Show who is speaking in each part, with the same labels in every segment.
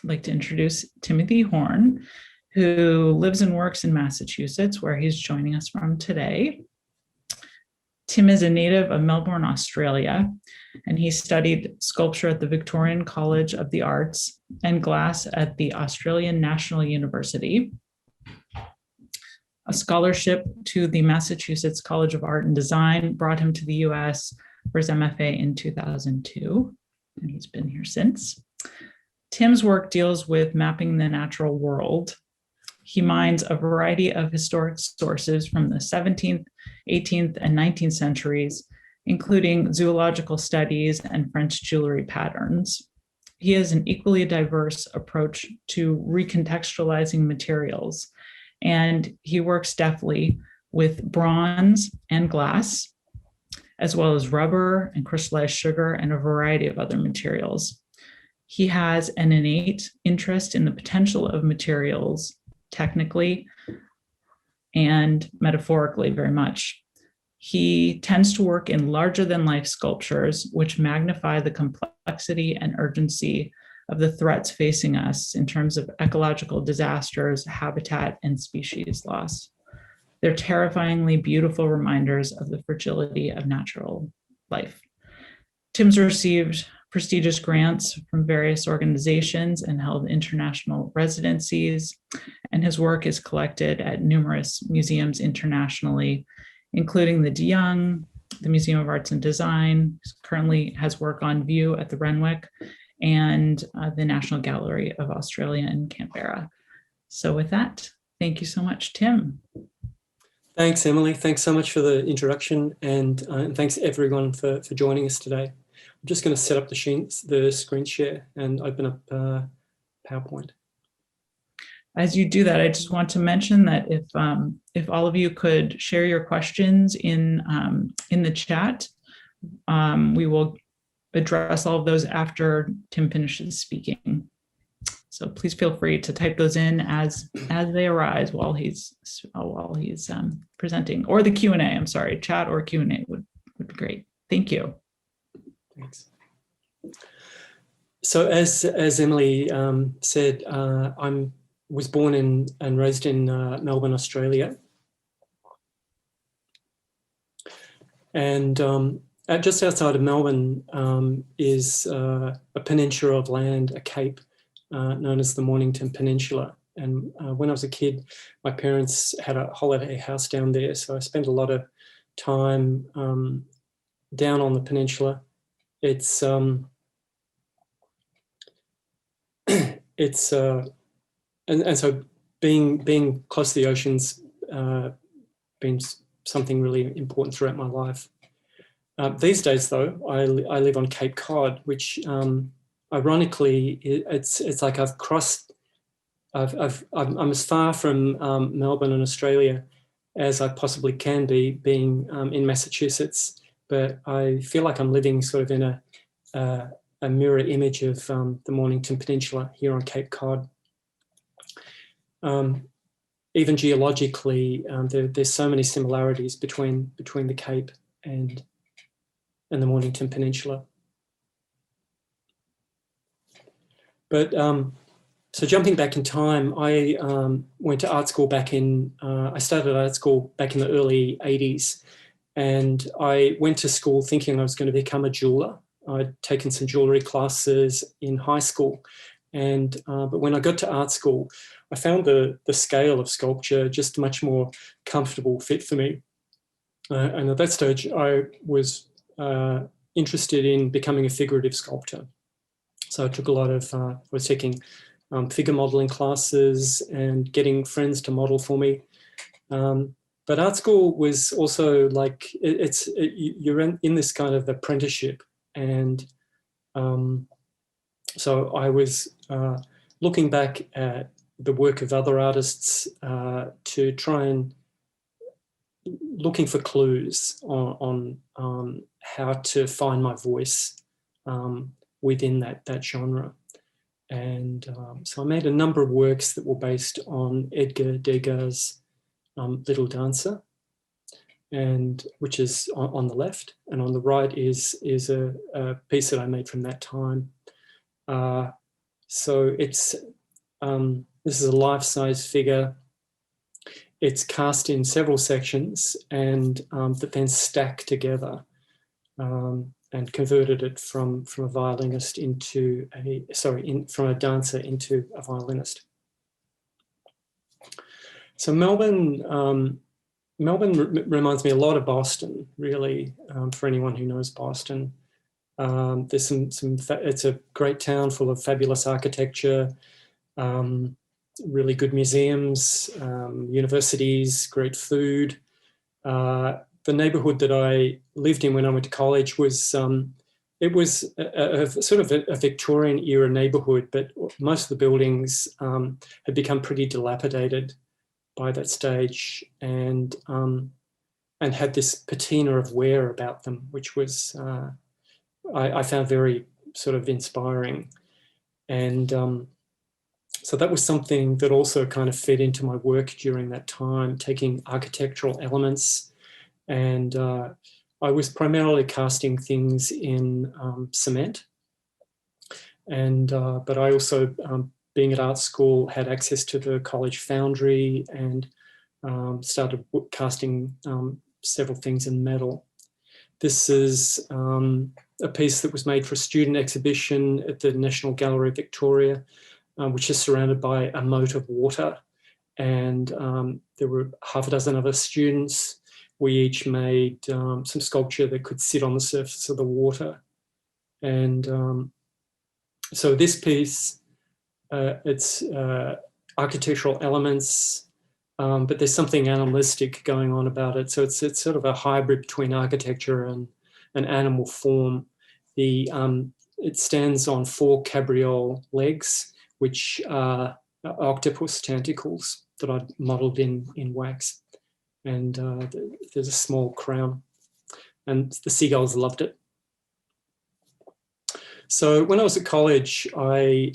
Speaker 1: like to introduce Timothy Horn, who lives and works in Massachusetts, where he's joining us from today. Tim is a native of Melbourne, Australia, and he studied sculpture at the Victorian College of the Arts and glass at the Australian National University. A scholarship to the Massachusetts College of Art and Design brought him to the U.S. for his MFA in 2002, and he's been here since. Tim's work deals with mapping the natural world. He mines a variety of historic sources from the 17th, 18th, and 19th centuries, including zoological studies and French jewelry patterns. He has an equally diverse approach to recontextualizing materials, and he works deftly with bronze and glass, as well as rubber and crystallized sugar and a variety of other materials. He has an innate interest in the potential of materials technically and metaphorically very much. He tends to work in larger than life sculptures, which magnify the complexity and urgency of the threats facing us in terms of ecological disasters, habitat, and species loss. They're terrifyingly beautiful reminders of the fragility of natural life. Tim's received prestigious grants from various organizations and held international residencies, and his work is collected at numerous museums internationally, including the De Young, the Museum of Arts and Design. He currently has work on view at the Renwick, and the National Gallery of Australia in Canberra. So with that, thank you so much, Tim.
Speaker 2: Thanks, Emily. Thanks so much for the introduction, and thanks everyone for joining us today. I'm just going to set up the screen share and open up PowerPoint.
Speaker 1: As you do that, I just want to mention that if all of you could share your questions in the chat, we will address all of those after Tim finishes speaking. So please feel free to type those in as they arise while he's presenting, or the Q&A. I'm sorry, chat or Q&A would be great. Thank you.
Speaker 2: Thanks. So as Emily said, I was born and raised in Melbourne, Australia, and just outside of Melbourne is a peninsula of land, a cape known as the Mornington Peninsula. And when I was a kid, my parents had a holiday house down there, so I spent a lot of time down on the peninsula. It's and so being close to the oceans been something really important throughout my life. These days, though, I live on Cape Cod, which ironically it's like I've crossed. I'm as far from Melbourne in Australia as I possibly can be, being in Massachusetts. But I feel like I'm living sort of in a mirror image of the Mornington Peninsula here on Cape Cod. Even geologically, there's so many similarities between the Cape and the Mornington Peninsula. But so jumping back in time, I went to art school I started art school back in the early 80s. And I went to school thinking I was going to become a jeweler. I'd taken some jewellery classes in high school. And but when I got to art school, I found the scale of sculpture just a much more comfortable fit for me. And at that stage, I was interested in becoming a figurative sculptor. So I took a lot of, I was taking figure modelling classes and getting friends to model for me. But art school was also like, you're in this kind of apprenticeship. And so I was looking back at the work of other artists to try and looking for clues on how to find my voice within that genre. And so I made a number of works that were based on Edgar Degas' Little Dancer, and which is on the left, and on the right is a piece that I made from that time. So it's this is a life-size figure. It's cast in several sections and that then stacked together, and converted it from a violinist into a, from a dancer into a violinist. So Melbourne reminds me a lot of Boston, really, for anyone who knows Boston. There's it's a great town full of fabulous architecture, really good museums, universities, great food. The neighbourhood that I lived in when I went to college was, it was a sort of a Victorian era neighbourhood, but most of the buildings had become pretty dilapidated by that stage, and had this patina of wear about them, which was I found very sort of inspiring. And so that was something that also kind of fed into my work during that time, taking architectural elements. And I was primarily casting things in cement. And but I also, being at art school, had access to the college foundry and started casting several things in metal. This is a piece that was made for a student exhibition at the National Gallery of Victoria, which is surrounded by a moat of water. And there were half a dozen other students. We each made some sculpture that could sit on the surface of the water. And so this piece, it's architectural elements, but there's something animalistic going on about it. So it's sort of a hybrid between architecture and an animal form. It stands on 4 cabriole legs, which are octopus tentacles that I modelled in wax. And there's a small crown, and the seagulls loved it. So when I was at college, I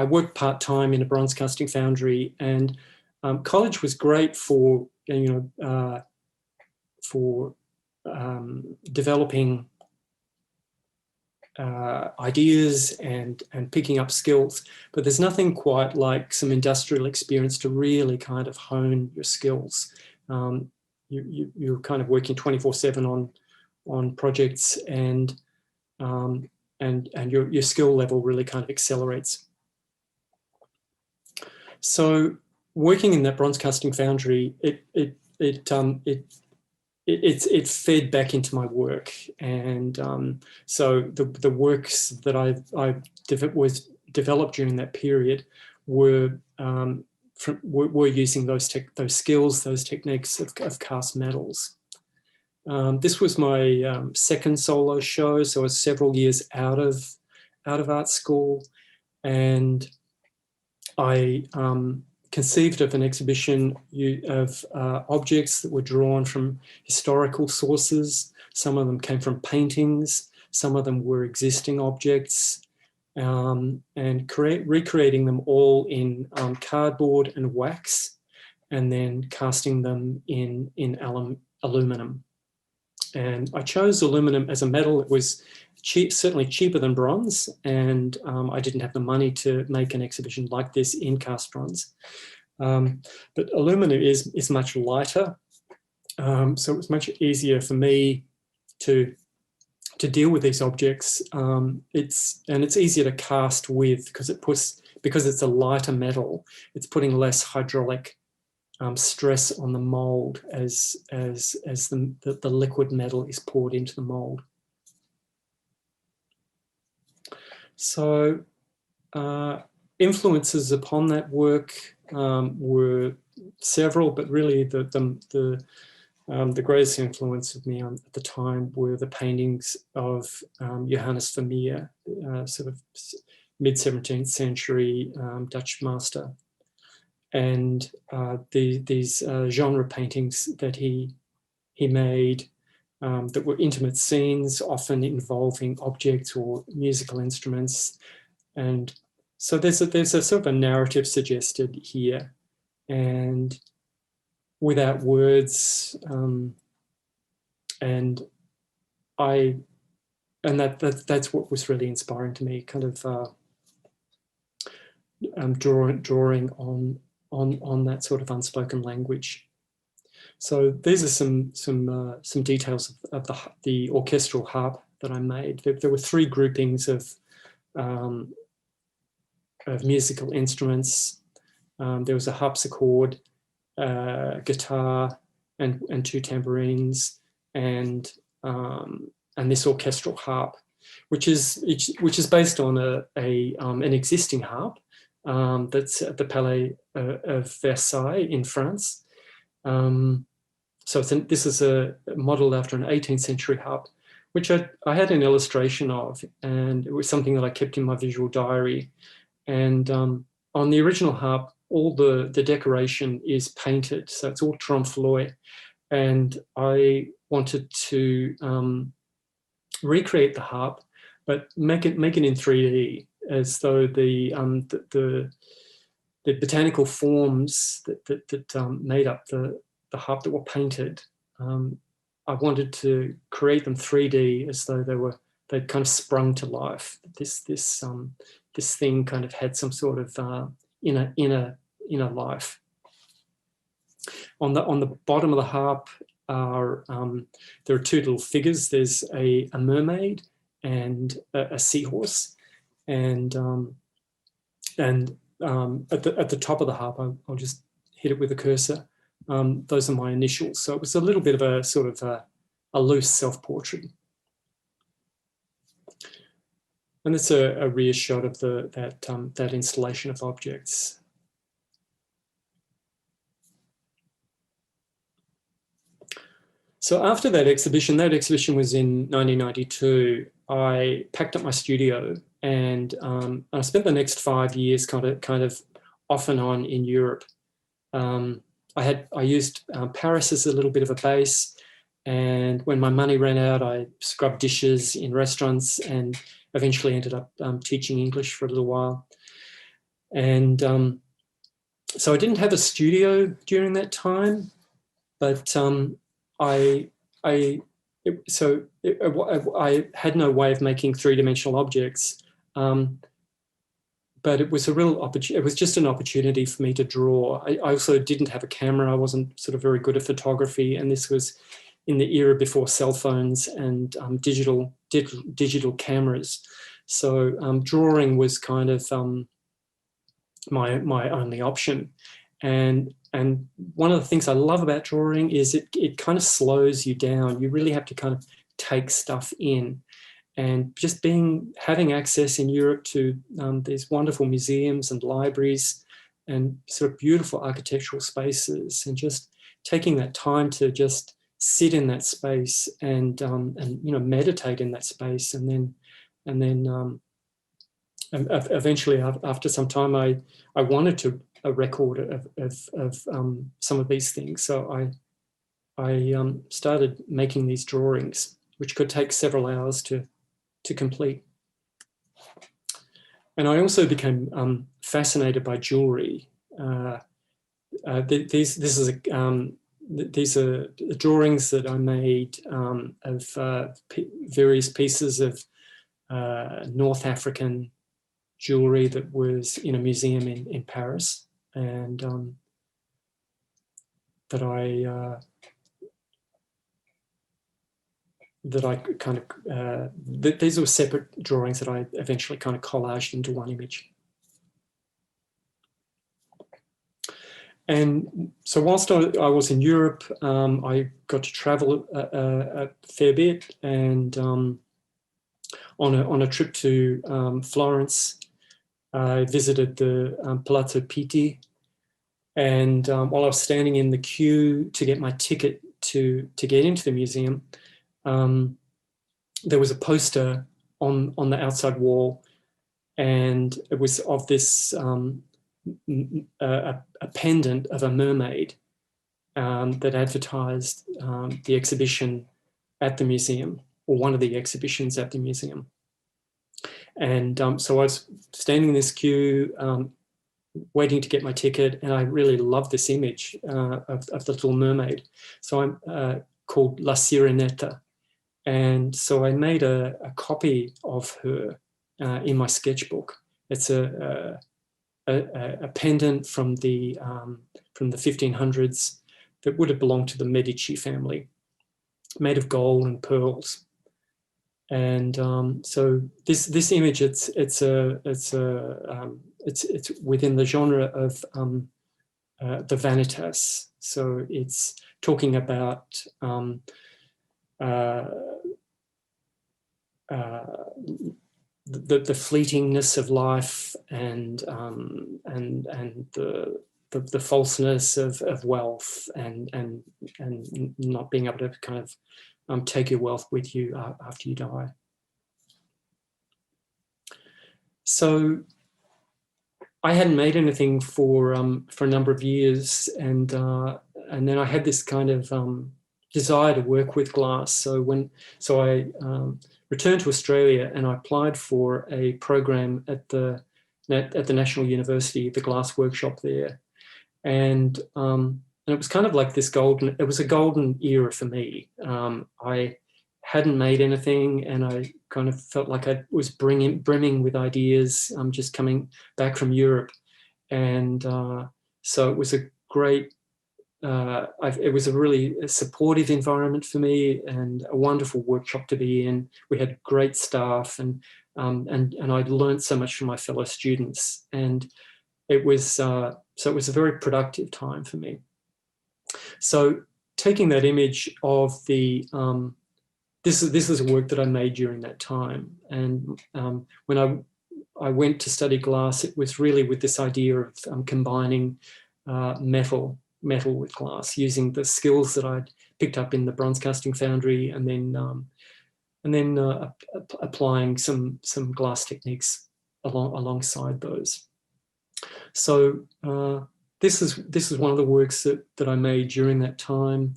Speaker 2: worked part-time in a bronze casting foundry, and college was great for, developing ideas and picking up skills. But there's nothing quite like some industrial experience to really kind of hone your skills. You're kind of working 24/7 on projects, and your skill level really kind of accelerates. So working in that bronze casting foundry, it fed back into my work, and so the works that I developed during that period were using those skills, those techniques of cast metals. This was my second solo show, so I was several years out of art school, and I conceived of an exhibition of objects that were drawn from historical sources. Some of them came from paintings, some of them were existing objects, and recreating them all in cardboard and wax, and then casting them in aluminum. And I chose aluminum as a metal. It was cheap, certainly cheaper than bronze, and I didn't have the money to make an exhibition like this in cast bronze. But aluminum is much lighter, so it was much easier for me to deal with these objects. It's easier to cast with, because it's a lighter metal. It's putting less hydraulic stress on the mold as the liquid metal is poured into the mold. So influences upon that work were several, but really the greatest influence of me at the time were the paintings of Johannes Vermeer, sort of mid-17th century Dutch master. And these genre paintings that he made, that were intimate scenes, often involving objects or musical instruments. And so there's a sort of a narrative suggested here, and without words, and that's what was really inspiring to me, kind of drawing on that sort of unspoken language. So these are some details of the orchestral harp that I made. There were 3 groupings of musical instruments. There was a harpsichord, guitar, and 2 tambourines, and this orchestral harp, which is based on an existing harp that's at the Palais of Versailles in France. So this is a model after an 18th century harp, which I had an illustration of, and it was something that I kept in my visual diary. And on the original harp, all the decoration is painted, so it's all trompe-l'oeil. And I wanted to recreate the harp, but make it in 3D, as though the botanical forms that made up the harp that were painted, I wanted to create them 3D, as though they'd kind of sprung to life. This thing kind of had some sort of inner life. On the bottom of the harp are there are 2 little figures. There's a mermaid and a seahorse, and at the top of the harp, I'll just hit it with a cursor. Those are my initials. So it was a little bit of a sort of a loose self-portrait. And it's a rear shot of that installation of objects. So after that exhibition was in 1992, I packed up my studio, and I spent the next 5 years kind of off and on in Europe. I used Paris as a little bit of a base, and when my money ran out, I scrubbed dishes in restaurants and eventually ended up teaching English for a little while. And so I didn't have a studio during that time, but I had no way of making 3-dimensional objects, but it was a real opportunity. It was just an opportunity for me to draw. I also didn't have a camera. I wasn't sort of very good at photography, and this was in the era before cell phones and digital cameras. So drawing was kind of my only option. And one of the things I love about drawing is it kind of slows you down. You really have to kind of take stuff in. And just having access in Europe to these wonderful museums and libraries and sort of beautiful architectural spaces, and just taking that time to just sit in that space and meditate in that space, and then eventually after some time I wanted to a record of some of these things. So I started making these drawings, which could take several hours to complete. And I also became fascinated by jewelry. These are drawings that I made of various pieces of North African jewelry that was in a museum in Paris, and that I kind of, these were separate drawings that I eventually kind of collaged into one image. And so whilst I was in Europe, I got to travel a fair bit, and on a trip to Florence, I visited the Palazzo Pitti, and while I was standing in the queue to get my ticket to get into the museum, there was a poster on the outside wall, and it was of this a pendant of a mermaid that advertised the exhibition at the museum, or one of the exhibitions at the museum. And so I was standing in this queue, waiting to get my ticket, and I really loved this image of the little mermaid. So I'm called La Sirenetta. And so I made a copy of her in my sketchbook. It's a a pendant from the 1500s that would have belonged to the Medici family, made of gold and pearls. And so this image, it's within the genre of the vanitas. So it's talking about the fleetingness of life and the falseness of wealth and not being able to kind of take your wealth with you after you die. So I hadn't made anything for a number of years, and then I had this kind of desire to work with glass. So I returned to Australia and I applied for a program at the National University, the glass workshop there, and it was kind of like this it was a golden era for me. I hadn't made anything, and I kind of felt like I was brimming with ideas. Just coming back from Europe, and so it was a great. It was a really supportive environment for me, and a wonderful workshop to be in. We had great staff, and I'd learned so much from my fellow students, and it was so it was a very productive time for me. So taking that image of the this is a work that I made during that time, and when I went to study glass, it was really with this idea of combining metal with glass, using the skills that I'd picked up in the bronze casting foundry, and then applying some glass techniques alongside those. So this is one of the works that I made during that time.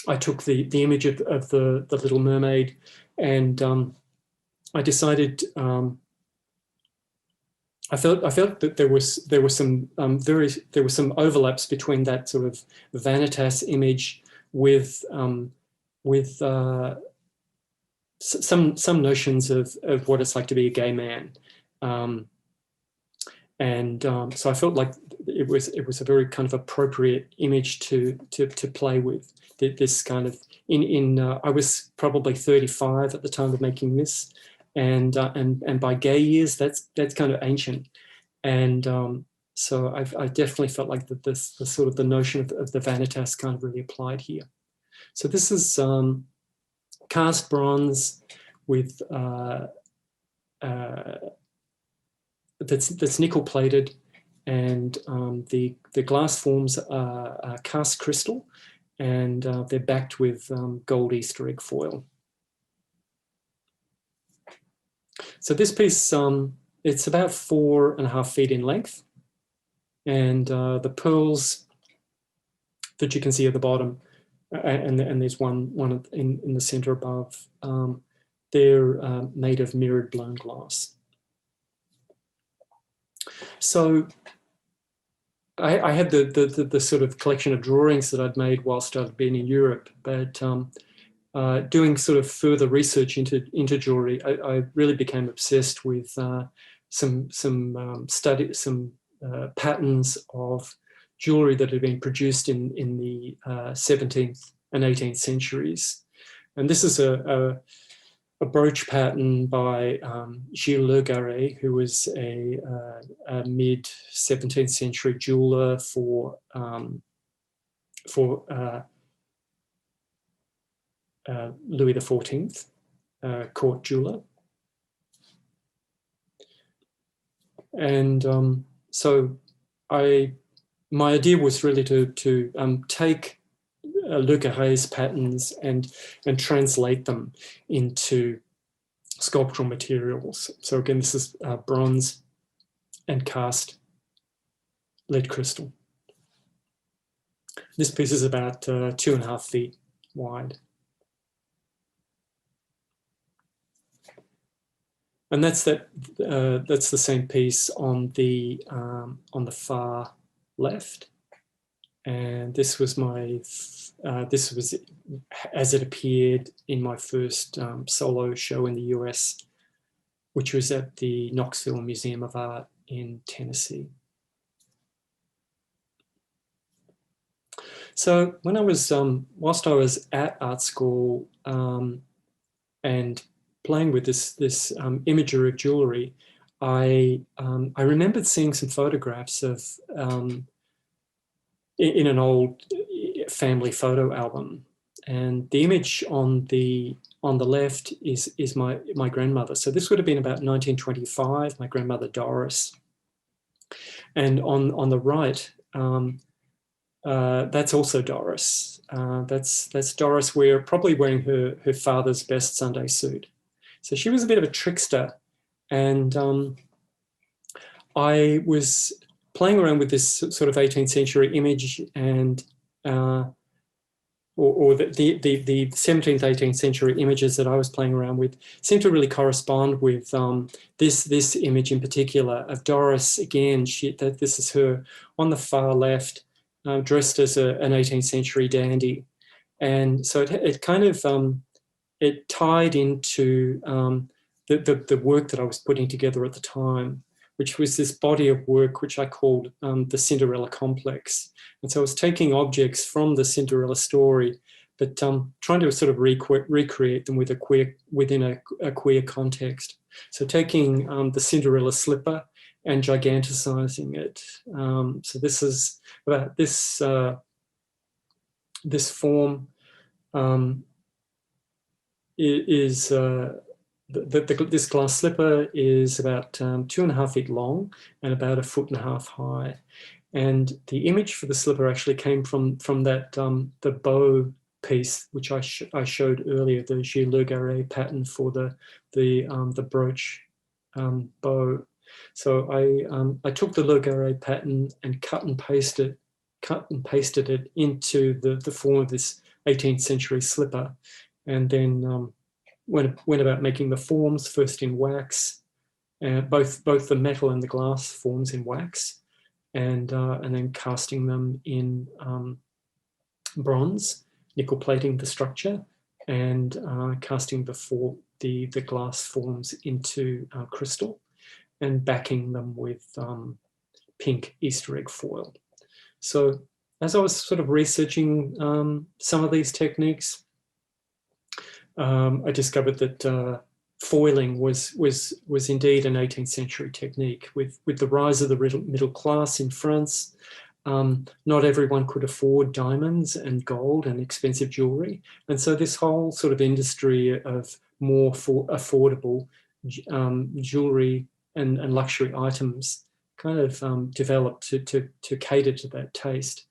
Speaker 2: I took the image of the Little Mermaid, and I decided. I felt that there were some overlaps between that sort of vanitas image with some notions of what it's like to be a gay man, so I felt like it was a very kind of appropriate image to play with. This kind of I was probably 35 at the time of making this. And by gay years, that's kind of ancient, and so I definitely felt like the sort of the notion of the vanitas kind of really applied here. So this is cast bronze with that's nickel plated, and the glass forms are cast crystal, and they're backed with gold Easter egg foil. So this piece, it's about 4.5 feet in length, and the pearls that you can see at the bottom, and there's one in the center above, they're made of mirrored blown glass. So I had the sort of collection of drawings that I'd made whilst I'd been in Europe, but doing sort of further research into jewelry, I really became obsessed with some patterns of jewelry that had been produced in the 17th and 18th centuries. And this is a brooch pattern by u.s.a, who was a mid-17th century jeweler for Louis XIV, court jeweler. And so my idea was really to take Le Carré's patterns and translate them into sculptural materials. So again, this is bronze and cast lead crystal. This piece is about 2.5 feet wide. And that's the same piece on the far left, and this was as it appeared in my first solo show in the US, which was at the Knoxville Museum of Art in Tennessee. So when I was, whilst I was at art school and playing with this imagery of jewelry, I remembered seeing some photographs of in an old family photo album, and the image on the left is my grandmother. So this would have been about 1925. My grandmother Doris, and on the right, that's also Doris. That's Doris probably wearing her father's best Sunday suit. So she was a bit of a trickster, and I was playing around with this sort of 18th century image, and or the 17th, 18th century images that I was playing around with seemed to really correspond with this image in particular of Doris. Again, this is her on the far left, dressed as an 18th century dandy, and so it kind of it tied into the work that I was putting together at the time, which was this body of work which I called the Cinderella Complex. And so I was taking objects from the Cinderella story, but trying to sort of recreate them within a queer context. So taking the Cinderella slipper and giganticizing it. So this is about this form is this glass slipper is about 2.5 feet long and about 1.5 feet high. And the image for the slipper actually came from that the bow piece, which I showed earlier, the Gilles Le Garret pattern for the brooch bow. So I took the Le Garret pattern and cut and pasted it into the form of this 18th century slipper, and then went about making the forms first in wax, both the metal and the glass forms in wax, and then casting them in bronze, nickel plating the structure, and casting the glass forms into crystal, and backing them with pink Easter egg foil. So as I was sort of researching some of these techniques, I discovered that foiling was indeed an 18th century technique. With the rise of the middle class in France, not everyone could afford diamonds and gold and expensive jewelry. And so this whole sort of industry of more affordable jewelry and luxury items kind of developed to cater to that taste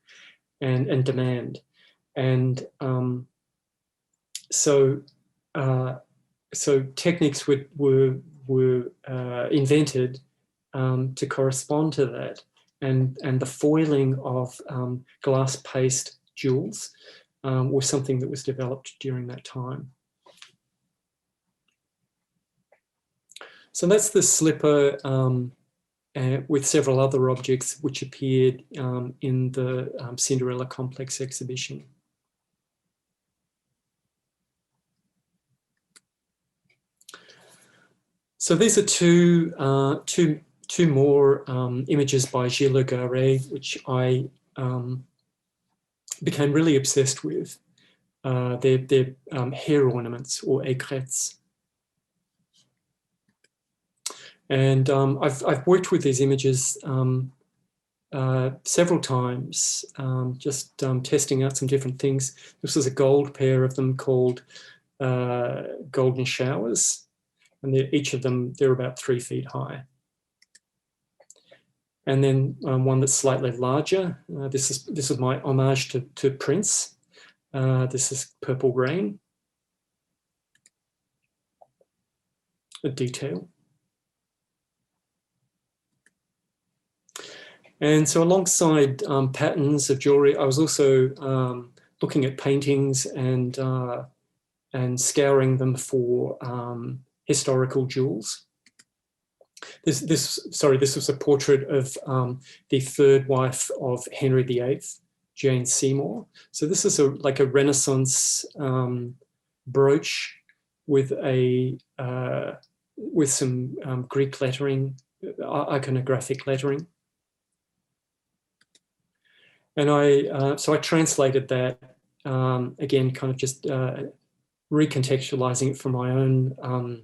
Speaker 2: and demand. And so techniques were invented to correspond to that, and the foiling of glass paste jewels was something that was developed during that time. So that's the slipper with several other objects which appeared in the Cinderella Complex exhibition. So these are two more images by Gilles Le Garret, which I became really obsessed with. They're hair ornaments, or aigrettes. And I've worked with these images several times, just testing out some different things. This is a gold pair of them called Golden Showers, and each of them, they're about 3 feet high. And then one that's slightly larger. This is my homage to Prince. This is Purple Rain, a detail. And so alongside patterns of jewelry, I was also looking at paintings and scouring them for historical jewels. This was a portrait of the third wife of Henry VIII, Jane Seymour. So this is like a Renaissance brooch with some Greek lettering iconographic lettering. And so I translated that, again, kind of just recontextualizing it from my own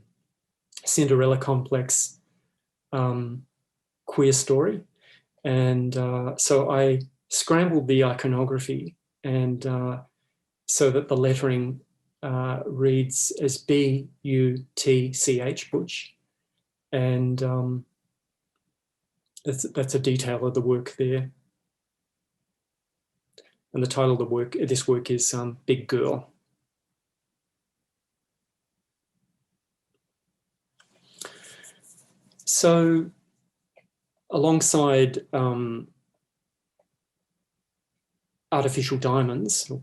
Speaker 2: Cinderella Complex queer story. And so I scrambled the iconography, and so that the lettering reads as B-U-T-C-H, Butch. And that's a detail of the work there. And the title of the work, this work is Big Girl. So alongside artificial diamonds or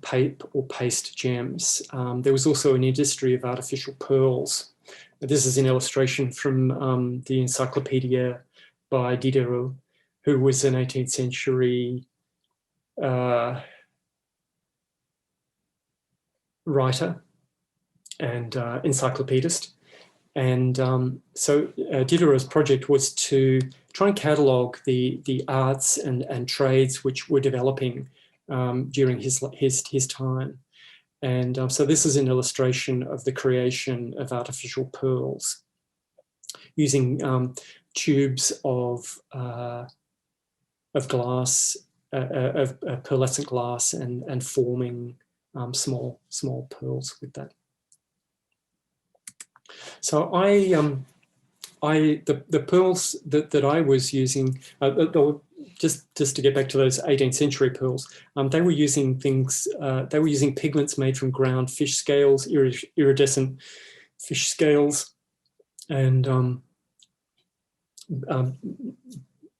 Speaker 2: paste gems, there was also an industry of artificial pearls. This is an illustration from the Encyclopedia by Diderot, who was an 18th century writer and encyclopedist. And so Diderot's project was to try and catalogue the arts and trades which were developing during his time. And so this is an illustration of the creation of artificial pearls using tubes of glass, of pearlescent glass, and forming small pearls with that. So the pearls that I was using, just to get back to those 18th century pearls, they were using they were using pigments made from ground fish scales, iridescent fish scales, and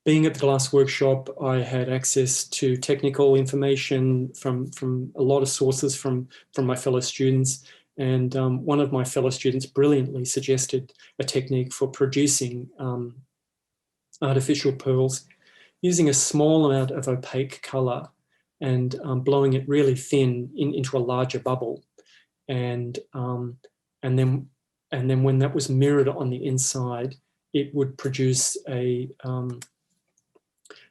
Speaker 2: being at the glass workshop, I had access to technical information from a lot of sources from my fellow students. And one of my fellow students brilliantly suggested a technique for producing artificial pearls using a small amount of opaque colour and blowing it really thin into a larger bubble. And then when that was mirrored on the inside, it would produce the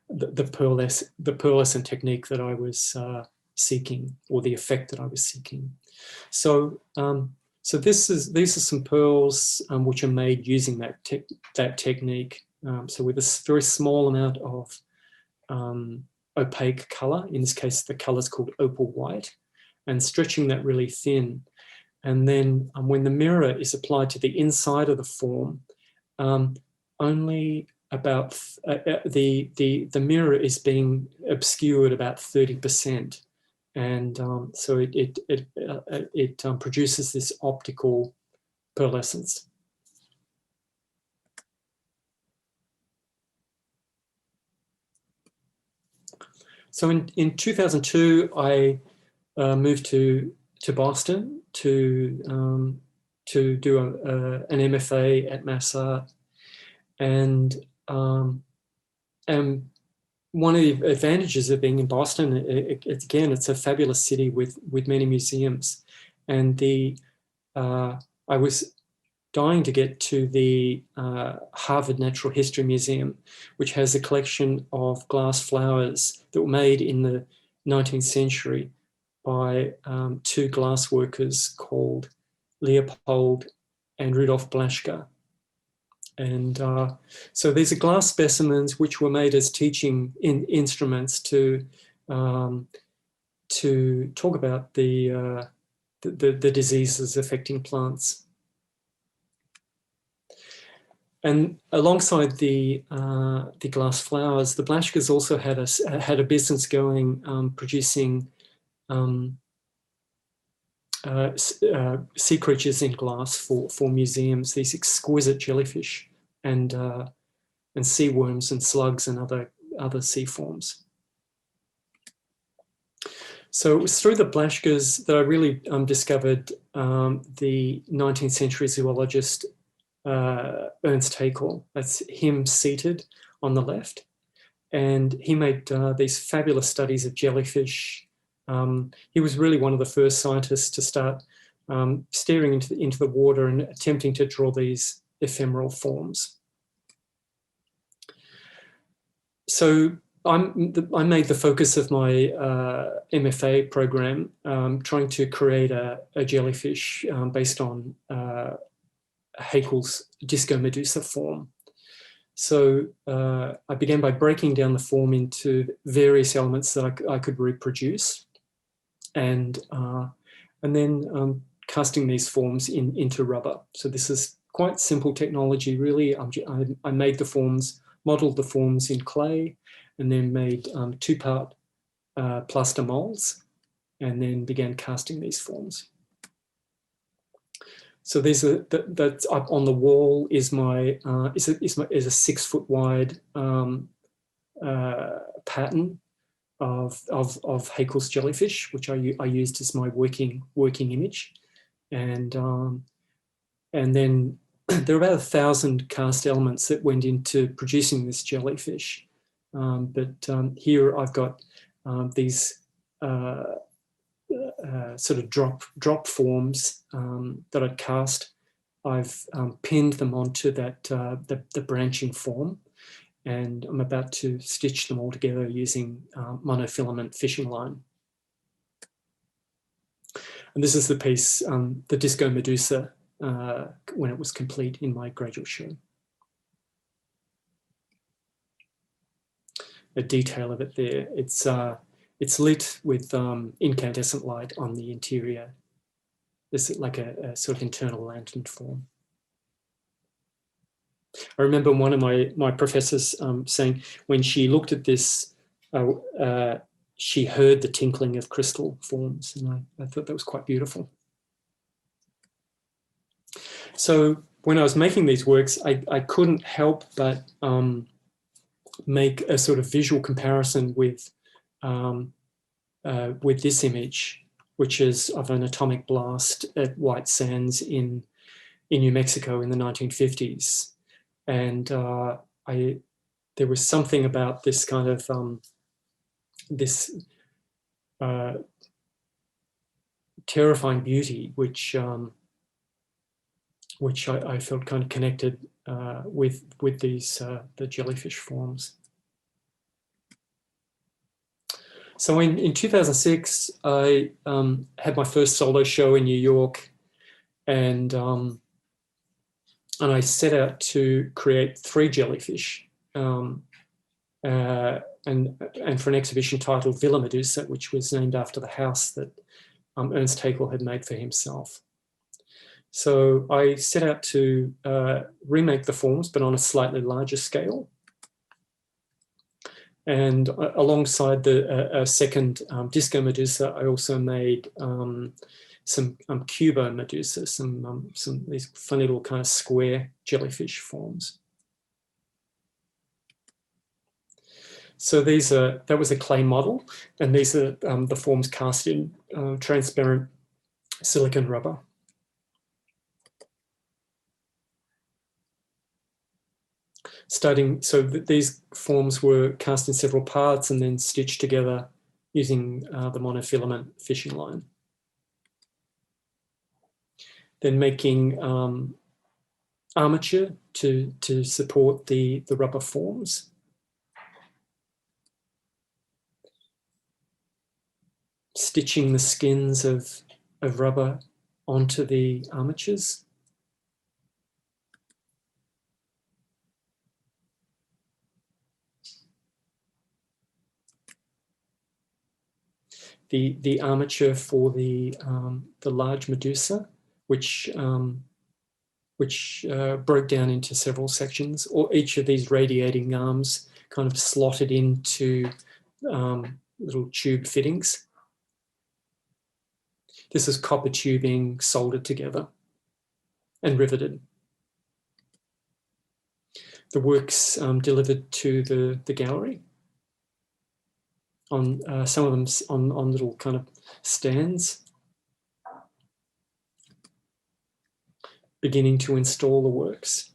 Speaker 2: pearlescent technique that I was seeking, or the effect that I was seeking. So these are some pearls which are made using that technique. So with a very small amount of opaque colour, in this case the colour is called opal white, and stretching that really thin. And then when the mirror is applied to the inside of the form, only about the mirror is being obscured about 30%. And so it produces this optical pearlescence. So in 2002, I moved to Boston to do an MFA at Mass. And one of the advantages of being in Boston, it's a fabulous city with many museums. And I was dying to get to the Harvard Natural History Museum, which has a collection of glass flowers that were made in the 19th century by two glass workers called Leopold and Rudolf Blaschka. And so these are glass specimens which were made as teaching instruments to talk about the diseases affecting plants. And alongside the glass flowers, the Blaschkas also had a business going, producing sea creatures in glass for museums, these exquisite jellyfish and sea worms and slugs and other sea forms. So it was through the Blaschkas that I really discovered the 19th century zoologist Ernst Haeckel. That's him seated on the left. And he made these fabulous studies of jellyfish. He was really one of the first scientists to start staring into the water and attempting to draw these ephemeral forms. So I made the focus of my MFA program trying to create a jellyfish based on Haeckel's disco Medusa form. So I began by breaking down the form into various elements that I could reproduce, and then casting these forms into rubber. So this is quite simple technology, really. I made the forms, modeled the forms in clay, and then made two-part plaster molds, and then began casting these forms. So these are that's up on the wall is my is a 6 foot wide pattern of Haeckel's jellyfish, which I used as my working image, and then there are about 1,000 cast elements that went into producing this jellyfish. But here I've got these sort of drop forms that I'd cast. I've pinned them onto that the branching form, and I'm about to stitch them all together using monofilament fishing line. And this is the piece, the Disco Medusa, when it was complete in my graduate show. A detail of it there. It's lit with incandescent light on the interior. This is like a sort of internal lantern form. I remember one of my professors saying when she looked at this, she heard the tinkling of crystal forms, and I thought that was quite beautiful. So when I was making these works, I couldn't help but make a sort of visual comparison with this image, which is of an atomic blast at White Sands in New Mexico in the 1950s. And there was something about this kind of terrifying beauty, which I felt kind of connected with these the jellyfish forms. So in 2006, I had my first solo show in New York, and I set out to create 3 jellyfish, and for an exhibition titled Villa Medusa, which was named after the house that Ernst Haeckel had made for himself. So I set out to remake the forms, but on a slightly larger scale. And alongside the second Disco Medusa, I also made some Cubo Medusa, some these funny little kind of square jellyfish forms. So that was a clay model, and these are the forms cast in transparent silicon rubber. These forms were cast in several parts and then stitched together using the monofilament fishing line. Then making armature to support the rubber forms. Stitching the skins of rubber onto the armatures. The armature for the large Medusa, which broke down into several sections, or each of these radiating arms kind of slotted into little tube fittings. This is copper tubing soldered together and riveted. The works delivered to the gallery. On some of them on little kind of stands, beginning to install the works.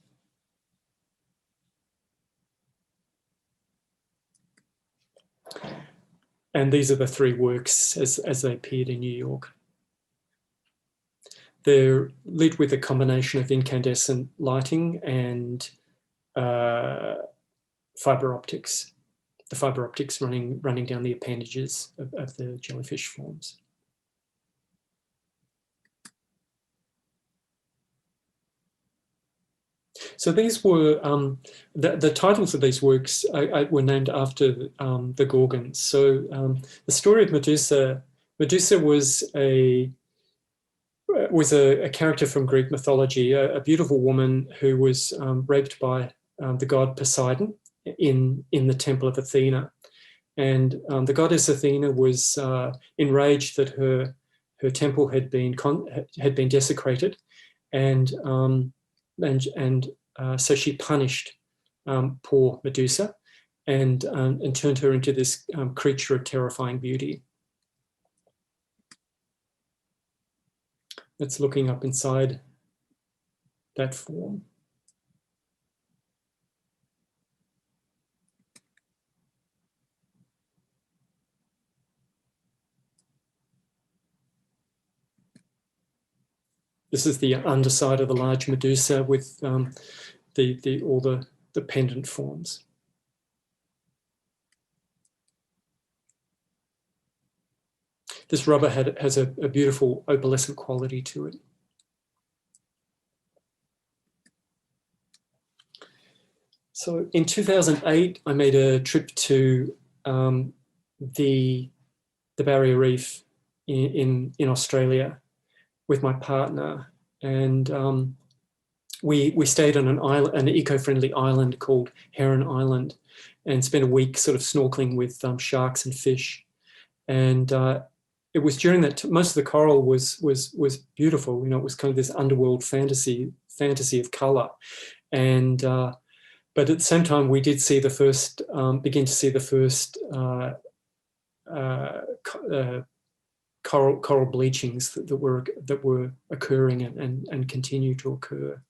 Speaker 2: And these are the 3 works as they appeared in New York. They're lit with a combination of incandescent lighting and fiber optics. the fiber optics running down the appendages of the jellyfish forms. So these were, the titles of these works were named after the Gorgons. So the story of Medusa, Medusa was a character from Greek mythology, a beautiful woman who was raped by the god Poseidon in the temple of Athena. And the goddess Athena was enraged that her temple had been desecrated, and so she punished poor Medusa and turned her into this creature of terrifying beauty. That's looking up inside that form. This is the underside of the large Medusa with all the pendant forms. This rubber has a beautiful opalescent quality to it. So in 2008, I made a trip to the Barrier Reef in Australia with my partner, and we stayed on an eco-friendly island called Heron Island, and spent a week sort of snorkeling with sharks and fish. And it was during that most of the coral was beautiful. You know, it was kind of this underworld fantasy of color, and but at the same time, we did see the first begin to see the first coral bleachings that were occurring and continue to occur.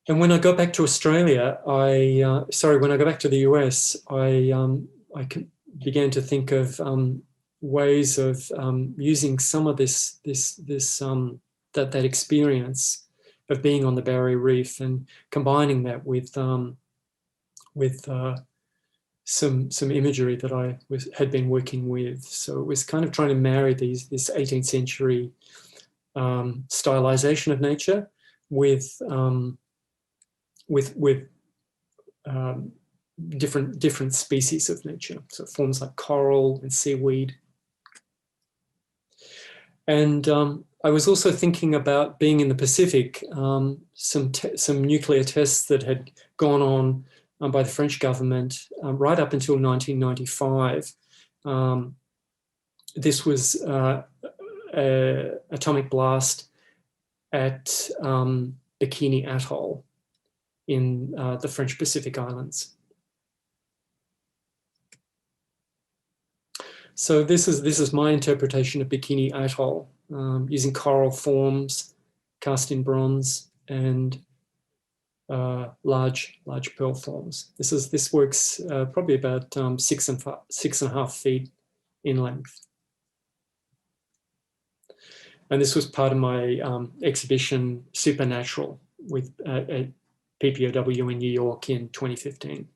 Speaker 2: And when I got back to Australia, when I got back to the US, I began to think of ways of using some of that experience of being on the Barrier Reef and combining that with some imagery that I had been working with. So it was kind of trying to marry this 18th century stylization of nature with different species of nature. So forms like coral and seaweed. And I was also thinking about being in the Pacific, some nuclear tests that had gone on by the French government right up until 1995. This was an atomic blast at Bikini Atoll in the French Pacific Islands. So this is my interpretation of Bikini Atoll, using coral forms cast in bronze and large pearl forms. This works probably about 6.5 feet in length. And this was part of my exhibition Supernatural at PPOW in New York in 2015.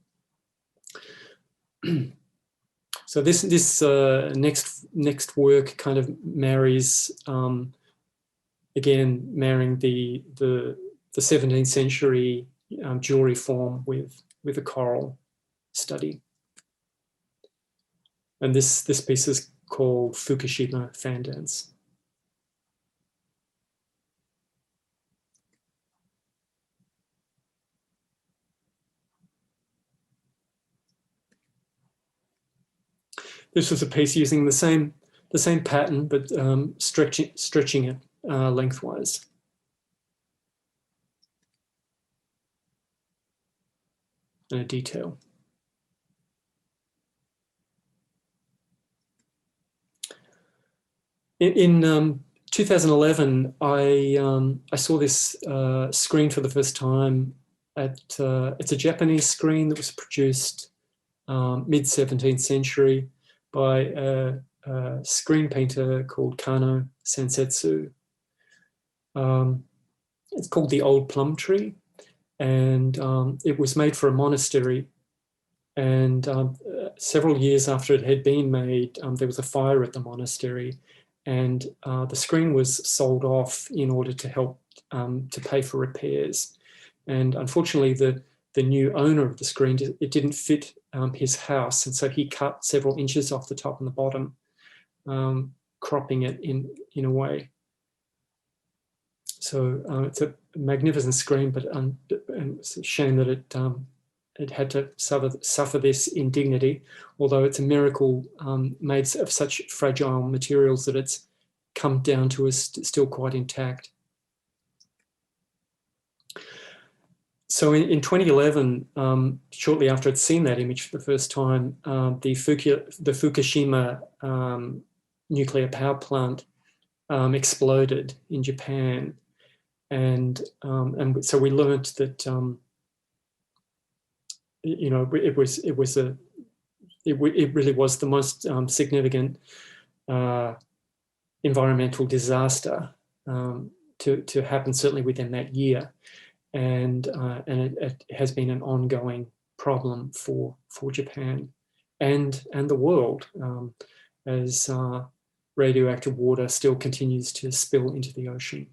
Speaker 2: So this next work kind of marries, again, marrying the 17th century jewelry form with a coral study. And this piece is called Fukushima Fandance. This was a piece using the same pattern, but stretching it lengthwise. And a detail. In 2011, I saw this screen for the first time at it's a Japanese screen that was produced mid 17th century by a screen painter called Kano Sansetsu. It's called The Old Plum Tree, and it was made for a monastery And several years after it had been made, there was a fire at the monastery, and the screen was sold off in order to help to pay for repairs. And unfortunately, the new owner of the screen, it didn't fit his house, and so he cut several inches off the top and the bottom, cropping it in a way. So it's a magnificent screen, but it's a shame that it had to suffer this indignity, although it's a miracle made of such fragile materials that it's come down to us still quite intact. So in 2011, shortly after I'd seen that image for the first time, the Fukushima nuclear power plant exploded in Japan. And so we learned that, you know, it really was the most significant environmental disaster to happen, certainly within that year. And it has been an ongoing problem for Japan and the world, as radioactive water still continues to spill into the ocean.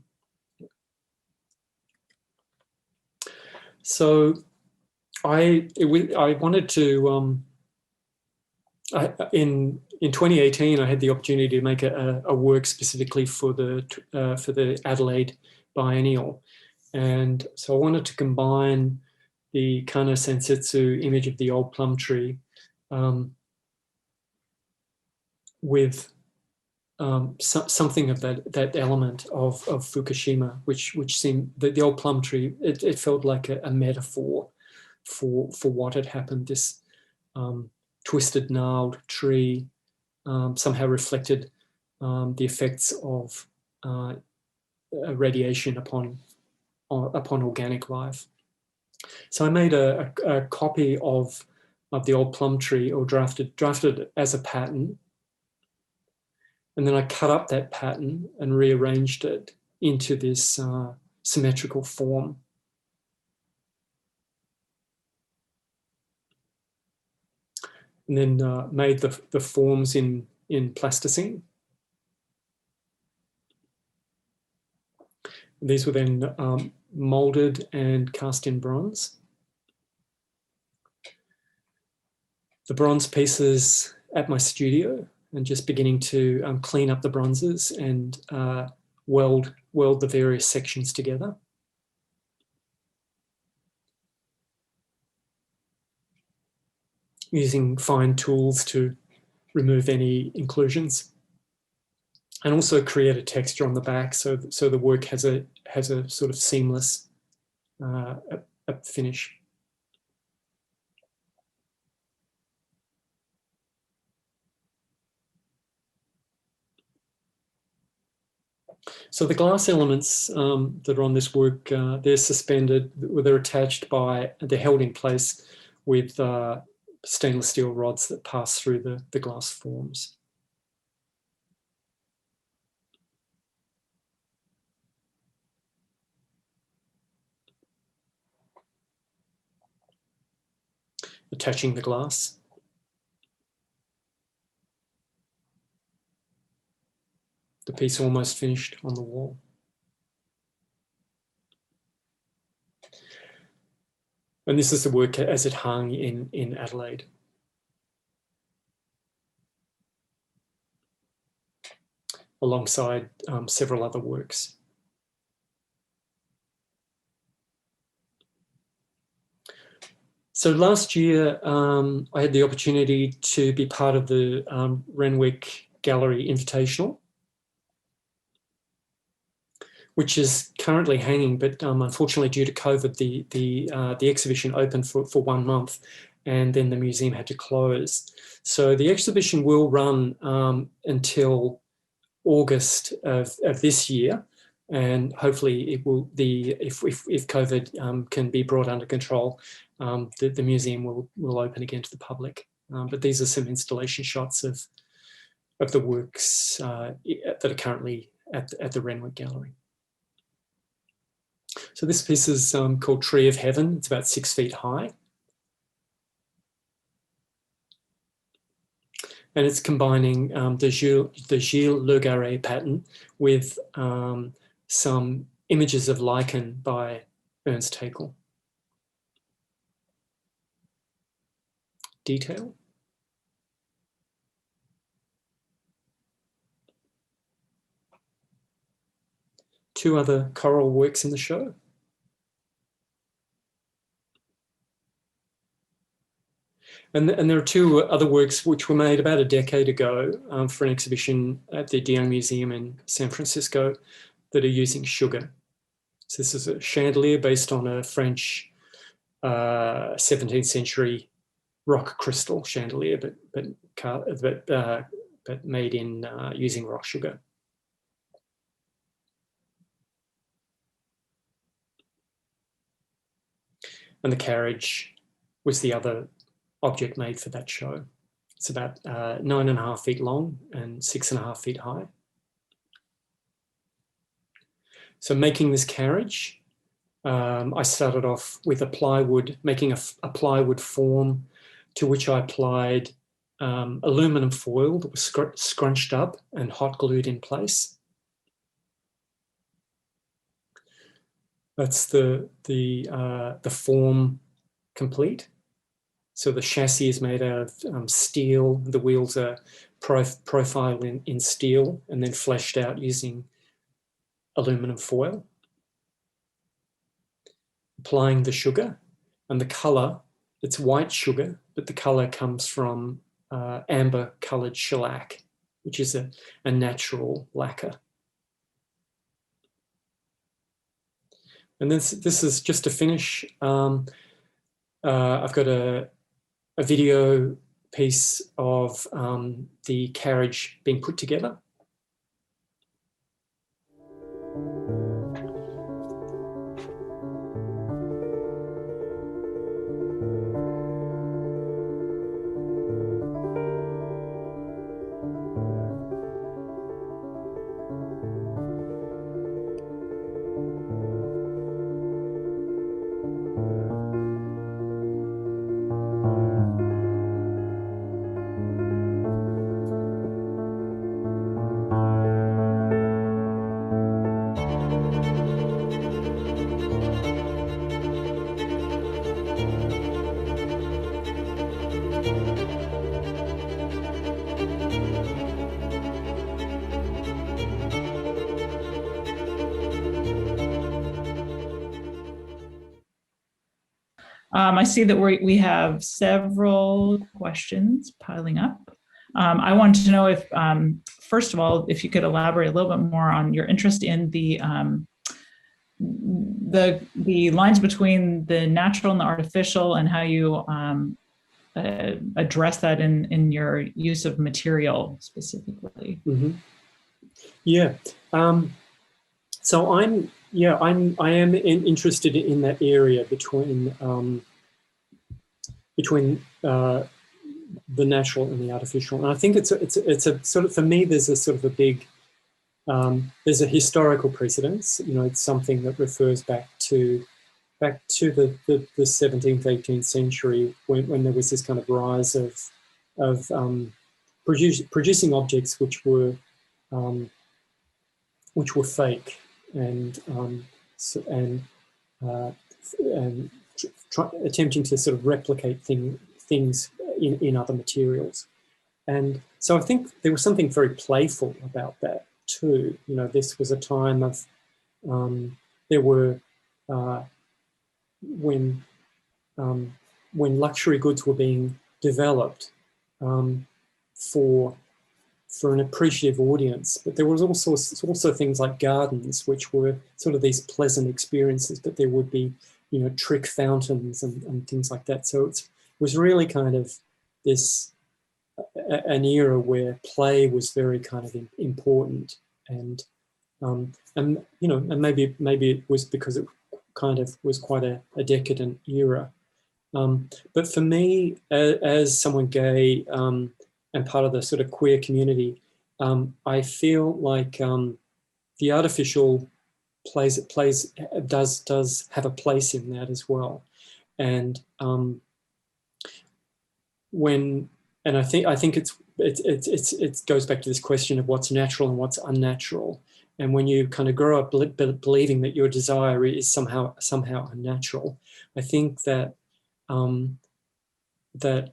Speaker 2: So I wanted to, in 2018, I had the opportunity to make a work specifically for the Adelaide Biennial. And so I wanted to combine the Kano Sensetsu image of the old plum tree with something of that element of Fukushima, which seemed, the old plum tree, it felt like a metaphor for what had happened. This twisted, gnarled tree somehow reflected the effects of radiation upon organic life. So I made a copy of the old plum tree, or drafted it as a pattern. And then I cut up that pattern and rearranged it into this symmetrical form. And then made the forms in plasticine. These were then molded and cast in bronze. The bronze pieces at my studio, and just beginning to clean up the bronzes and weld the various sections together. Using fine tools to remove any inclusions, and also create a texture on the back, so the work has a sort of seamless finish. So the glass elements that are on this work, they're suspended, they're attached they're held in place with stainless steel rods that pass through the glass forms. Attaching the glass. The piece almost finished on the wall. And this is the work as it hung in Adelaide. Alongside several other works. So last year, I had the opportunity to be part of the Renwick Gallery Invitational, which is currently hanging, but unfortunately due to COVID, the exhibition opened for 1 month, and then the museum had to close. So the exhibition will run until August of this year, and hopefully it will if COVID can be brought under control, the museum will open again to the public. But these are some installation shots of the works that are currently at the Renwick Gallery. So this piece is called Tree of Heaven. It's about 6 feet high. and it's combining the Gilles Le Garret pattern with some images of lichen by Ernst Haeckel. Detail. Two other choral works in the show. And there are two other works which were made about a decade ago for an exhibition at the de Young Museum in San Francisco that are using sugar. So this is a chandelier based on a French 17th century rock crystal chandelier, but made in using rock sugar. And the Carriage was the other object made for that show. It's about 9.5 feet long and 6.5 feet high. So making this carriage, I started off with making a plywood form to which I applied aluminum foil that was scrunched up and hot glued in place. That's the form complete. So the chassis is made out of steel. The wheels are profiled in steel and then fleshed out using aluminum foil. Applying the sugar and the colour, it's white sugar, but the colour comes from amber coloured shellac, which is a natural lacquer. And this is just to finish. I've got a video piece of the carriage being put together.
Speaker 1: I see that we have several questions piling up. I wanted to know if, first of all, if you could elaborate a little bit more on your interest in the lines between the natural and the artificial, and how you address that in your use of material specifically.
Speaker 2: Mm-hmm. Yeah. So I am interested in that area between the natural and the artificial, and I think it's a sort of, for me, there's a sort of a big there's a historical precedence. You know, it's something that refers back to the 17th, 18th century when there was this kind of rise of producing objects which were fake and attempting to sort of replicate things in other materials. And so I think there was something very playful about that too. You know, this was a time of there were when luxury goods were being developed for an appreciative audience, but there was also things like gardens, which were sort of these pleasant experiences, but there would be, you know, trick fountains and things like that. So it was really kind of this an era where play was very kind of important, and you know, and maybe it was because it kind of was quite a decadent era. But for me, as someone gay and part of the sort of queer community, I feel like the artificial does have a place in that as well. And when and I think it goes back to this question of what's natural and what's unnatural. And when you kind of grow up believing that your desire is somehow unnatural, I think that that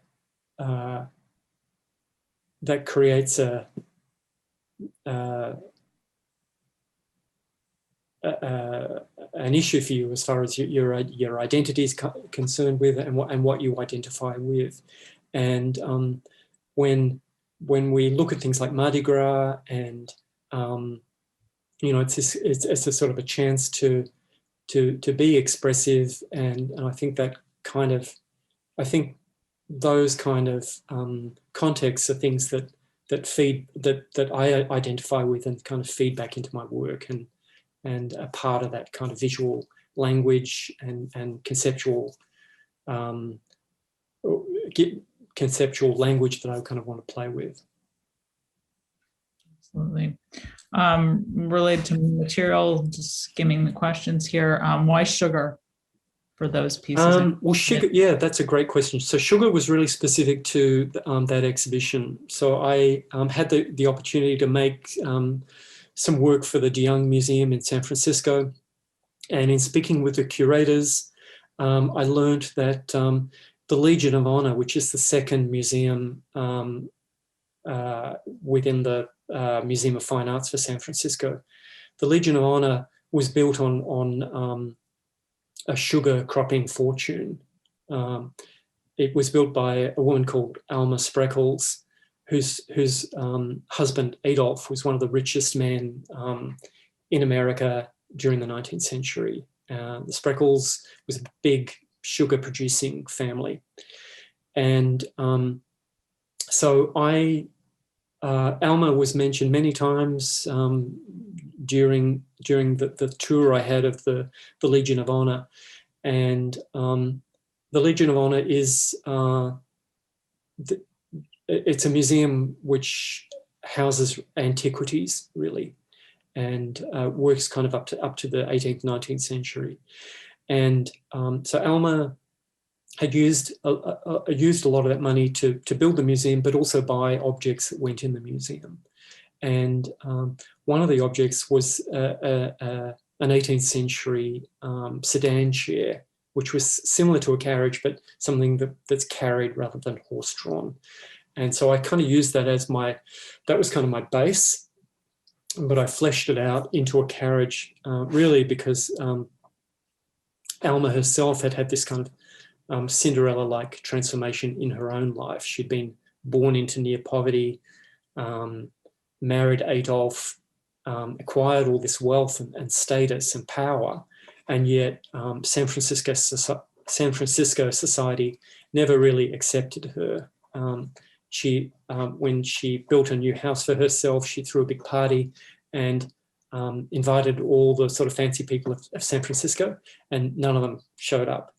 Speaker 2: that creates an issue for you as far as your identity is concerned with, and what you identify with. And when we look at things like Mardi Gras, and it's a sort of a chance to be expressive, and I think that kind of, I think those kind of contexts are things that I identify with and kind of feed back into my work, and a part of that kind of visual language and conceptual language that I kind of want to play with.
Speaker 1: Absolutely. Related to material, just skimming the questions here. Why sugar for those pieces?
Speaker 2: Well, sugar, yeah, that's a great question. So sugar was really specific to that exhibition. So I had the opportunity to make some work for the De Young Museum in San Francisco. And in speaking with the curators, I learned that the Legion of Honor, which is the second museum within the Museum of Fine Arts for San Francisco, the Legion of Honor was built on a sugar cropping fortune. It was built by a woman called Alma Spreckels, whose husband Adolf was one of the richest men in America during the 19th century. The Spreckels was a big sugar producing family. And so Alma was mentioned many times during the tour I had of the Legion of Honor. And the Legion of Honor is it's a museum which houses antiquities, really, and works kind of up to the 18th, 19th century. And so Alma had used a lot of that money to build the museum, but also buy objects that went in the museum. And one of the objects was an 18th century sedan chair, which was similar to a carriage, but something that's carried rather than horse-drawn. And so I kind of used that as that was kind of my base, but I fleshed it out into a carriage, really because Alma herself had this kind of Cinderella-like transformation in her own life. She'd been born into near poverty, married Adolf, acquired all this wealth and status and power, and yet San Francisco society never really accepted her. When she built a new house for herself, she threw a big party and invited all the sort of fancy people of San Francisco, and none of them showed up.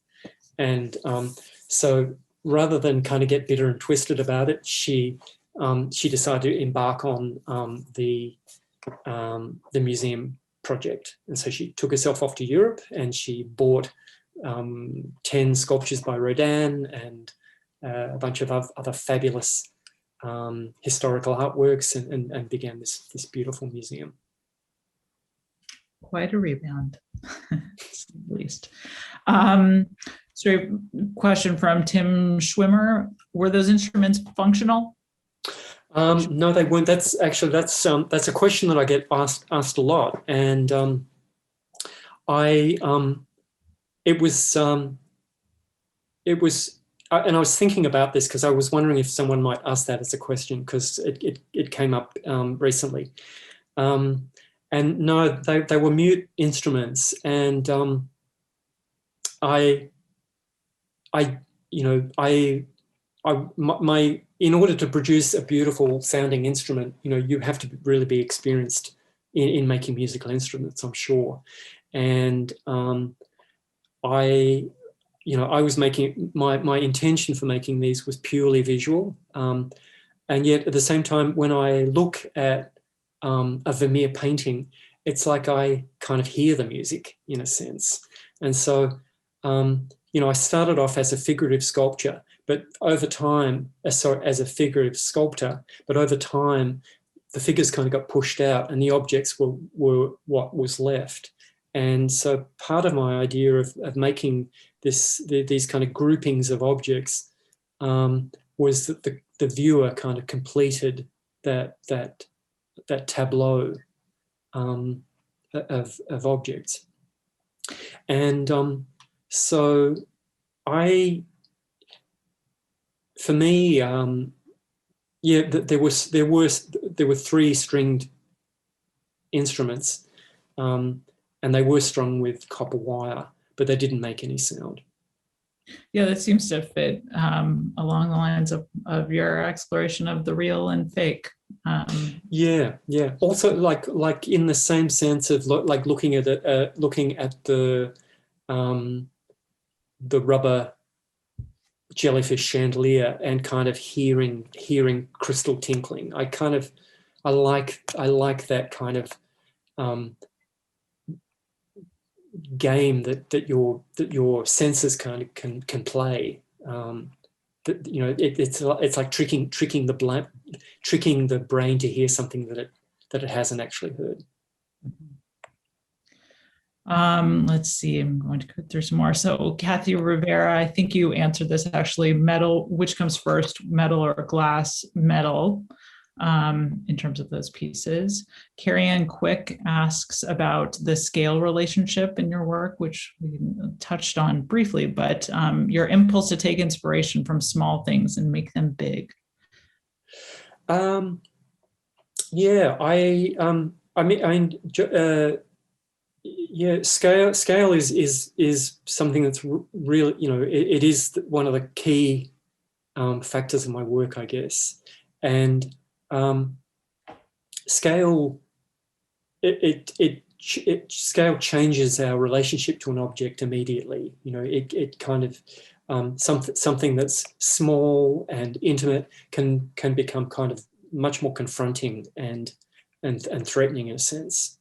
Speaker 2: And so rather than kind of get bitter and twisted about it, she decided to embark on the museum project. And so she took herself off to Europe, and she bought 10 sculptures by Rodin and a bunch of other fabulous historical artworks, and began this beautiful museum.
Speaker 1: Quite a rebound, at least. So, question from Tim Schwimmer: were those instruments functional?
Speaker 2: No, they weren't. That's a question that I get asked a lot, and and I was thinking about this because I was wondering if someone might ask that as a question, because it came up recently. And no, they were mute instruments, and in order to produce a beautiful sounding instrument, you have to really be experienced in making musical instruments, I'm sure. And I was making my intention for making these was purely visual, and yet at the same time, when I look at a Vermeer painting, it's like I kind of hear the music in a sense. And so I started off as a figurative sculpture, but over time, as a figurative sculptor, but over time, the figures kind of got pushed out and the objects were what was left. And so part of my idea of making these kind of groupings of objects was that the viewer kind of completed that tableau of objects. And so for me, yeah, there were 3 stringed instruments, and they were strung with copper wire, but they didn't make any sound.
Speaker 1: Yeah, that seems to fit along the lines of your exploration of the real and fake.
Speaker 2: Yeah. Also, like in the same sense of like looking at it, looking at the rubber jellyfish chandelier and kind of hearing crystal tinkling. I like that kind of game that your senses kind of can play. It's like tricking the brain to hear something that it hasn't actually heard.
Speaker 1: Let's see, I'm going to go through some more. So Kathy Rivera, I think you answered this actually. Metal, which comes first, metal or glass? Metal, in terms of those pieces. Carrie Ann Quick asks about the scale relationship in your work, which we touched on briefly, but your impulse to take inspiration from small things and make them big.
Speaker 2: Yeah, scale is something that's really, it is one of the key factors of my work, I guess. And scale, scale changes our relationship to an object immediately. It kind of something that's small and intimate can become kind of much more confronting and threatening in a sense.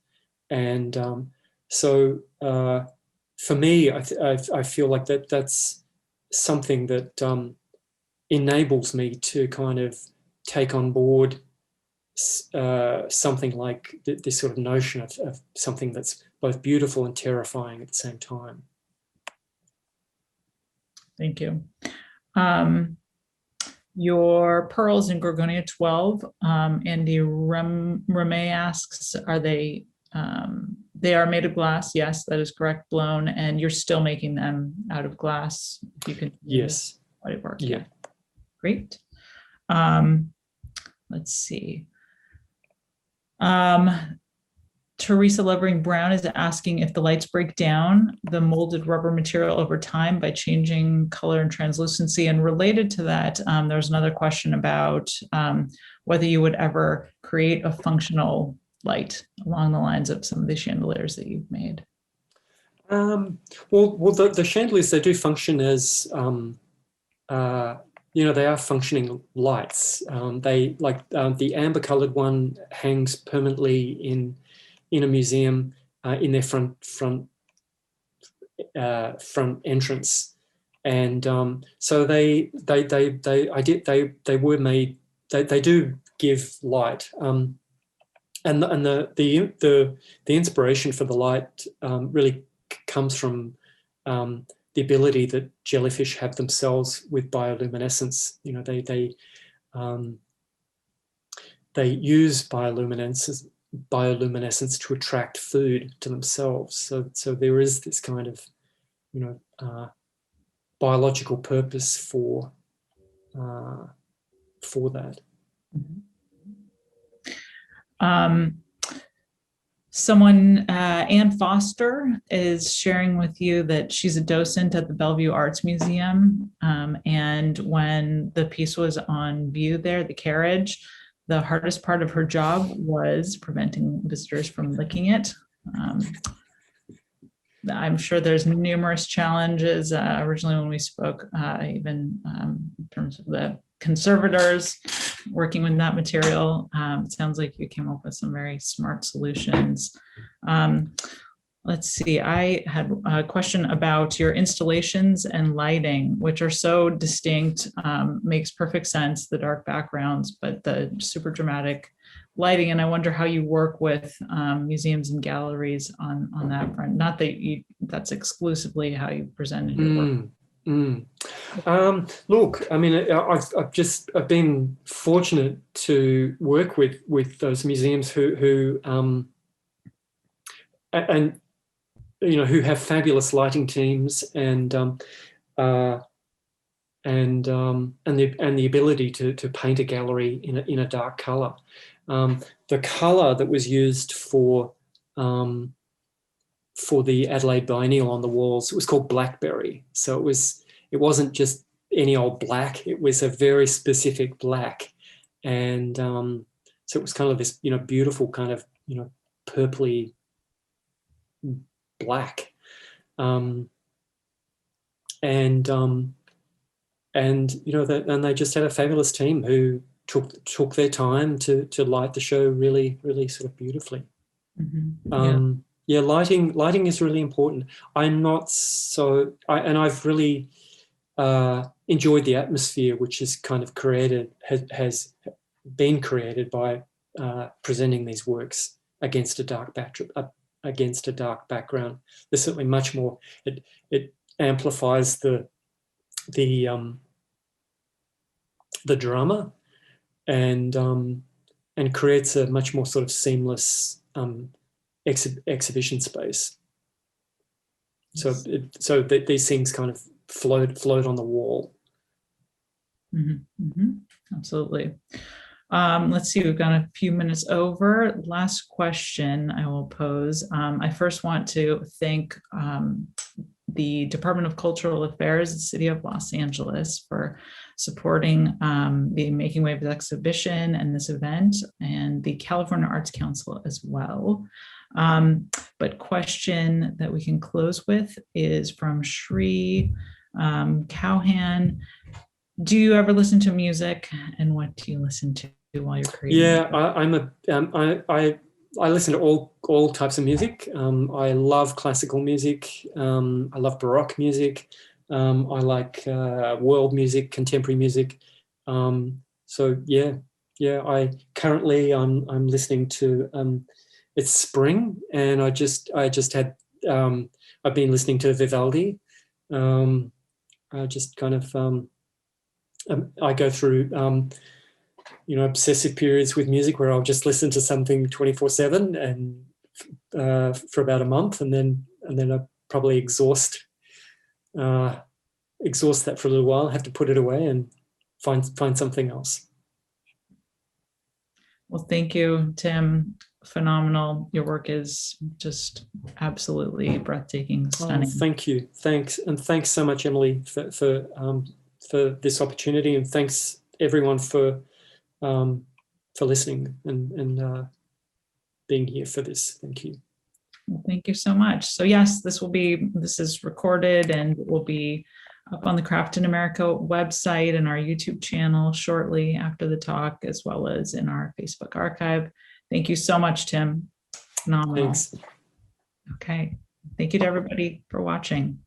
Speaker 2: And so for me, I feel like that's something that enables me to kind of take on board something like this sort of notion of something that's both beautiful and terrifying at the same time.
Speaker 1: Thank you. Your pearls in Gorgonia 12, Andy Remay asks, are they are made of glass? Yes, that is correct, blown, and you're still making them out of glass. If you can,
Speaker 2: yes,
Speaker 1: it works.
Speaker 2: Yeah,
Speaker 1: great. Let's see. Teresa Levering Brown is asking if the lights break down the molded rubber material over time by changing color and translucency. And related to that, there's another question about whether you would ever create a functional light along the lines of some of the chandeliers that you've made.
Speaker 2: Well, the chandeliers, they do function as they are functioning lights. They the amber-colored one hangs permanently in a museum in their front entrance, and so they were made. They do give light, and the inspiration for the light really comes from the ability that jellyfish have themselves with bioluminescence. They use bioluminescence to attract food to themselves. So there is this kind of biological purpose for that.
Speaker 1: Someone, Anne Foster, is sharing with you that she's a docent at the Bellevue Arts Museum. And when the piece was on view there, the Carriage, the hardest part of her job was preventing visitors from licking it. I'm sure there's numerous challenges originally when we spoke, even in terms of the conservators working with that material. It sounds like you came up with some very smart solutions. Let's see, I had a question about your installations and lighting, which are so distinct, makes perfect sense, the dark backgrounds, but the super dramatic lighting. And I wonder how you work with museums and galleries on that front. Not that that's exclusively how you presented your work.
Speaker 2: Look, I mean, I've been fortunate to work with those museums who and who have fabulous lighting teams and the ability to paint a gallery in a dark color. The color that was used for the Adelaide Biennial on the walls, it was called blackberry. So it wasn't just any old black. It was a very specific black, and so it was kind of this beautiful kind of purpley black, and they just had a fabulous team who took their time to light the show really sort of beautifully. Lighting is really important. I've really enjoyed the atmosphere which is kind of has been created by presenting these works against a dark backdrop, against a dark background. There's certainly much more. It amplifies the drama and creates a much more sort of seamless exhibition space. So these things kind of float on the wall.
Speaker 1: Absolutely. Let's see, we've got a few minutes over. Last question I will pose. I first want to thank the Department of Cultural Affairs, the City of Los Angeles, for supporting the Making Waves exhibition and this event, and the California Arts Council as well. But question that we can close with is from Shri Cowhan. Do you ever listen to music, and what do you listen to while you're creating?
Speaker 2: Yeah, I listen to all types of music. I love classical music. I love Baroque music. I like world music, contemporary music. So yeah. I'm listening to. It's spring, and I just had. I've been listening to Vivaldi. I just kind of. I go through, obsessive periods with music where I'll just listen to something 24/7 and for about a month, and then I probably exhaust that for a little while. Have to put it away and find something else.
Speaker 1: Well, thank you, Tim. Phenomenal. Your work is just absolutely breathtaking, stunning.
Speaker 2: Oh, thank you. Thanks so much, Emily, for this opportunity, and thanks everyone for listening and being here for this. Thank you.
Speaker 1: Well, thank you so much. So yes, this is recorded and will be up on the Craft in America website and our YouTube channel shortly after the talk, as well as in our Facebook archive. Thank you so much, Tim. Phenomenal.
Speaker 2: Thanks.
Speaker 1: Okay. Thank you to everybody for watching.